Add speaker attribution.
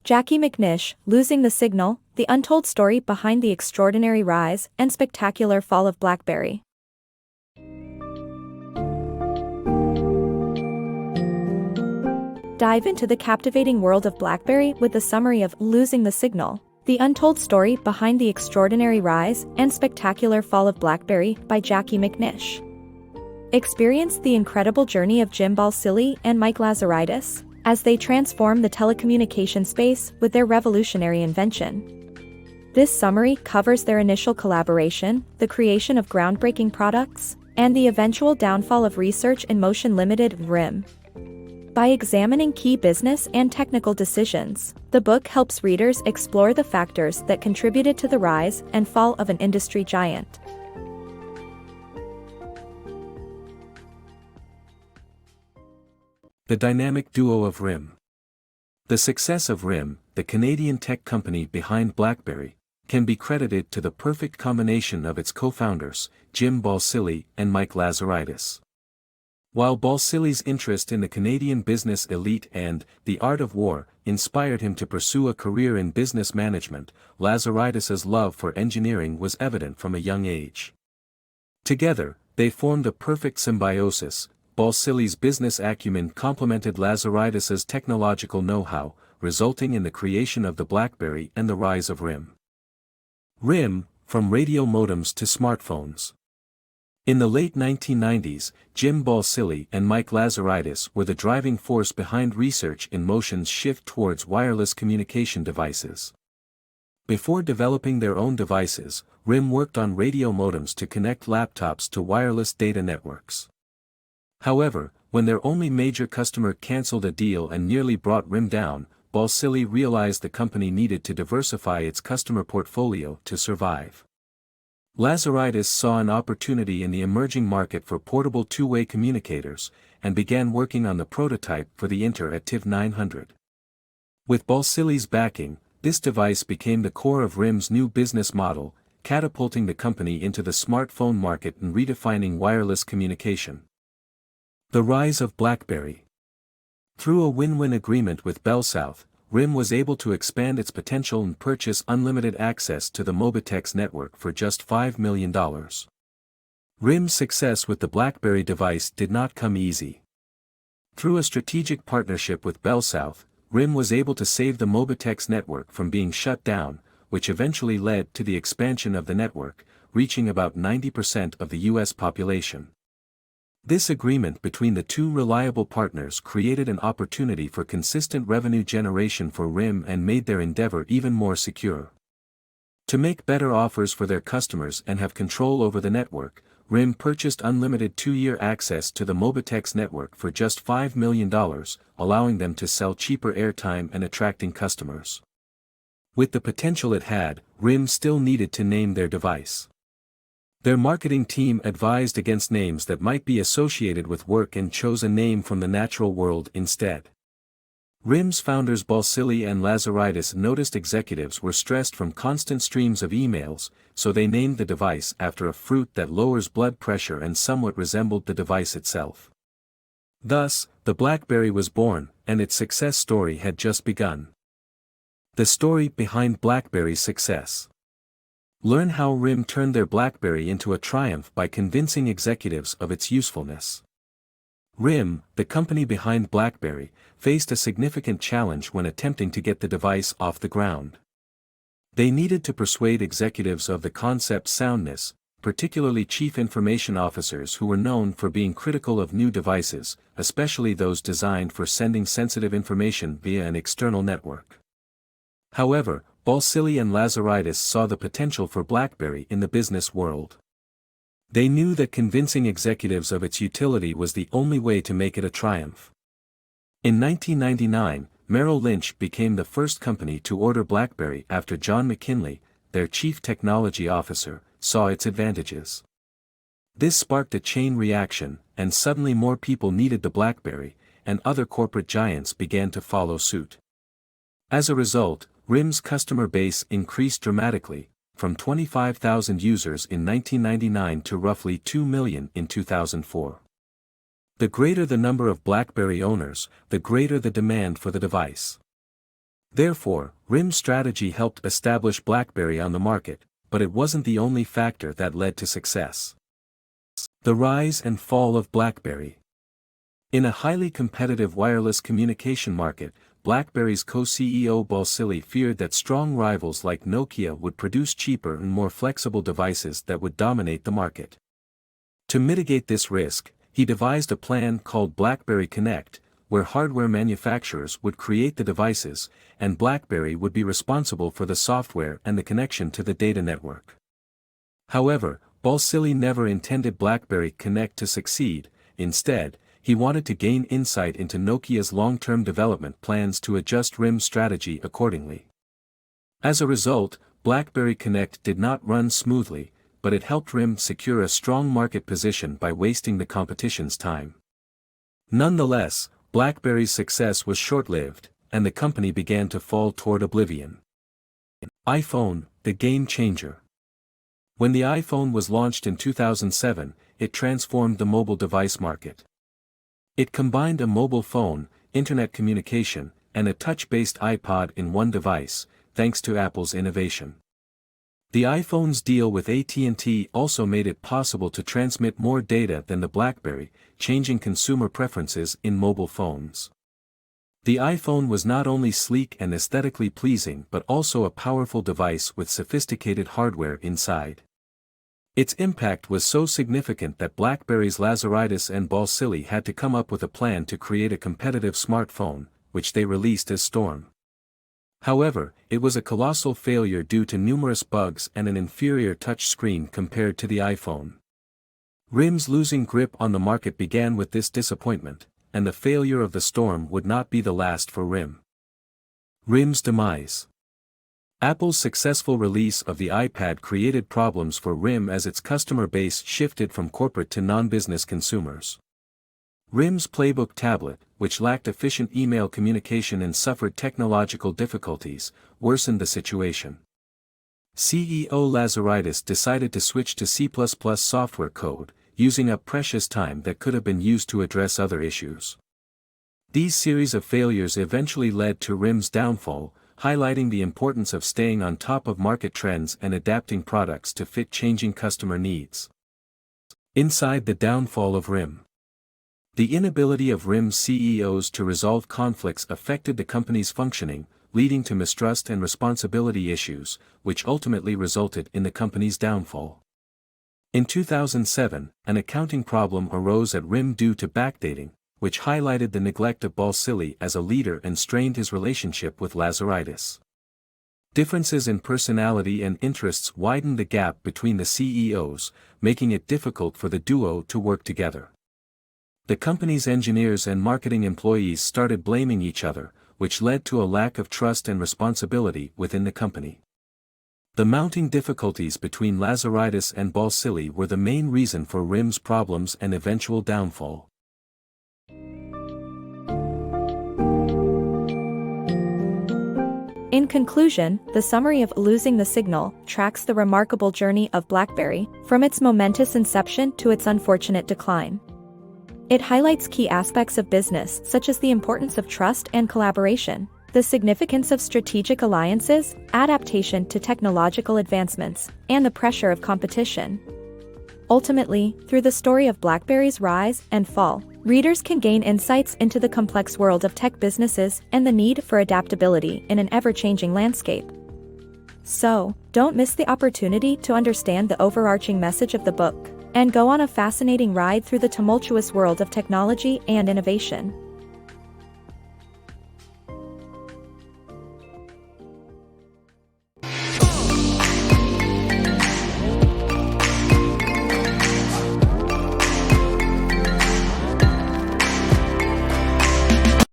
Speaker 1: Jacquie McNish, Losing the Signal, the untold story behind the extraordinary rise and spectacular fall of BlackBerry. Dive into the captivating world of BlackBerry with a summary of Losing the Signal, the untold story behind the extraordinary rise and spectacular fall of BlackBerry by Jacquie McNish. Experience the incredible journey of Jim Balsillie and Mike Lazaridis as they transform the telecommunication space with their revolutionary invention. This summary covers their initial collaboration, the creation of groundbreaking products, and the eventual downfall of Research in Motion Limited (RIM). By examining key business and technical decisions, the book helps readers explore the factors that contributed to the rise and fall of an industry giant.
Speaker 2: The dynamic duo of RIM. The success of RIM, the Canadian tech company behind BlackBerry, can be credited to the perfect combination of its co-founders, Jim Balsillie and Mike Lazaridis. While Balsillie's interest in the Canadian business elite and the art of war inspired him to pursue a career in business management, Lazaridis's love for engineering was evident from a young age. Together, they formed a perfect symbiosis. Balsillie's business acumen complemented Lazaridis's technological know-how, resulting in the creation of the BlackBerry and the rise of RIM. RIM, from radio modems to smartphones. In the late 1990s, Jim Balsillie and Mike Lazaridis were the driving force behind Research in Motion's shift towards wireless communication devices. Before developing their own devices, RIM worked on radio modems to connect laptops to wireless data networks. However, when their only major customer cancelled a deal and nearly brought RIM down, Balsillie realized the company needed to diversify its customer portfolio to survive. Lazaridis saw an opportunity in the emerging market for portable two-way communicators, and began working on the prototype for the Interactive 900. With Balsillie's backing, this device became the core of RIM's new business model, catapulting the company into the smartphone market and redefining wireless communication. The rise of BlackBerry. Through a win-win agreement with BellSouth, RIM was able to expand its potential and purchase unlimited access to the Mobitex network for just $5 million. RIM's success with the BlackBerry device did not come easy. Through a strategic partnership with BellSouth, RIM was able to save the Mobitex network from being shut down, which eventually led to the expansion of the network, reaching about 90% of the U.S. population. This agreement between the two reliable partners created an opportunity for consistent revenue generation for RIM and made their endeavor even more secure. To make better offers for their customers and have control over the network, RIM purchased unlimited 2-year access to the Mobitex network for just $5 million, allowing them to sell cheaper airtime and attracting customers. With the potential it had, RIM still needed to name their device. Their marketing team advised against names that might be associated with work and chose a name from the natural world instead. RIM's founders Balsillie and Lazaridis noticed executives were stressed from constant streams of emails, so they named the device after a fruit that lowers blood pressure and somewhat resembled the device itself. Thus, the BlackBerry was born, and its success story had just begun. The story behind BlackBerry's success. Learn how RIM turned their BlackBerry into a triumph by convincing executives of its usefulness. RIM, the company behind BlackBerry, faced a significant challenge when attempting to get the device off the ground. They needed to persuade executives of the concept's soundness, particularly chief information officers who were known for being critical of new devices, especially those designed for sending sensitive information via an external network. However, Balsillie and Lazaridis saw the potential for BlackBerry in the business world. They knew that convincing executives of its utility was the only way to make it a triumph. In 1999, Merrill Lynch became the first company to order BlackBerry after John McKinley, their chief technology officer, saw its advantages. This sparked a chain reaction, and suddenly more people needed the BlackBerry, and other corporate giants began to follow suit. As a result, RIM's customer base increased dramatically, from 25,000 users in 1999 to roughly 2 million in 2004. The greater the number of BlackBerry owners, the greater the demand for the device. Therefore, RIM's strategy helped establish BlackBerry on the market, but it wasn't the only factor that led to success. The rise and fall of BlackBerry. In a highly competitive wireless communication market, BlackBerry's co-CEO Balsillie feared that strong rivals like Nokia would produce cheaper and more flexible devices that would dominate the market. To mitigate this risk, he devised a plan called BlackBerry Connect, where hardware manufacturers would create the devices, and BlackBerry would be responsible for the software and the connection to the data network. However, Balsillie never intended BlackBerry Connect to succeed. Instead, he wanted to gain insight into Nokia's long-term development plans to adjust RIM's strategy accordingly. As a result, BlackBerry Connect did not run smoothly, but it helped RIM secure a strong market position by wasting the competition's time. Nonetheless, BlackBerry's success was short-lived, and the company began to fall toward oblivion. iPhone, the game changer. When the iPhone was launched in 2007, it transformed the mobile device market. It combined a mobile phone, internet communication, and a touch-based iPod in one device, thanks to Apple's innovation. The iPhone's deal with AT&T also made it possible to transmit more data than the BlackBerry, changing consumer preferences in mobile phones. The iPhone was not only sleek and aesthetically pleasing but also a powerful device with sophisticated hardware inside. Its impact was so significant that BlackBerry's Lazaridis and Balsillie had to come up with a plan to create a competitive smartphone, which they released as Storm. However, it was a colossal failure due to numerous bugs and an inferior touchscreen compared to the iPhone. RIM's losing grip on the market began with this disappointment, and the failure of the Storm would not be the last for RIM. RIM's demise. Apple's successful release of the iPad created problems for RIM as its customer base shifted from corporate to non-business consumers. RIM's Playbook tablet, which lacked efficient email communication and suffered technological difficulties, worsened the situation. CEO Lazaridis decided to switch to C++ software code, using up precious time that could have been used to address other issues. These series of failures eventually led to RIM's downfall, highlighting the importance of staying on top of market trends and adapting products to fit changing customer needs. Inside the downfall of RIM. The inability of RIM's CEOs to resolve conflicts affected the company's functioning, leading to mistrust and responsibility issues, which ultimately resulted in the company's downfall. In 2007, an accounting problem arose at RIM due to backdating, which highlighted the neglect of Balsillie as a leader and strained his relationship with Lazaridis. Differences in personality and interests widened the gap between the CEOs, making it difficult for the duo to work together. The company's engineers and marketing employees started blaming each other, which led to a lack of trust and responsibility within the company. The mounting difficulties between Lazaridis and Balsillie were the main reason for RIM's problems and eventual downfall.
Speaker 1: In conclusion, the summary of Losing the Signal tracks the remarkable journey of BlackBerry, from its momentous inception to its unfortunate decline. It highlights key aspects of business such as the importance of trust and collaboration, the significance of strategic alliances, adaptation to technological advancements, and the pressure of competition. Ultimately, through the story of BlackBerry's rise and fall, readers can gain insights into the complex world of tech businesses and the need for adaptability in an ever-changing landscape. So, don't miss the opportunity to understand the overarching message of the book, and go on a fascinating ride through the tumultuous world of technology and innovation.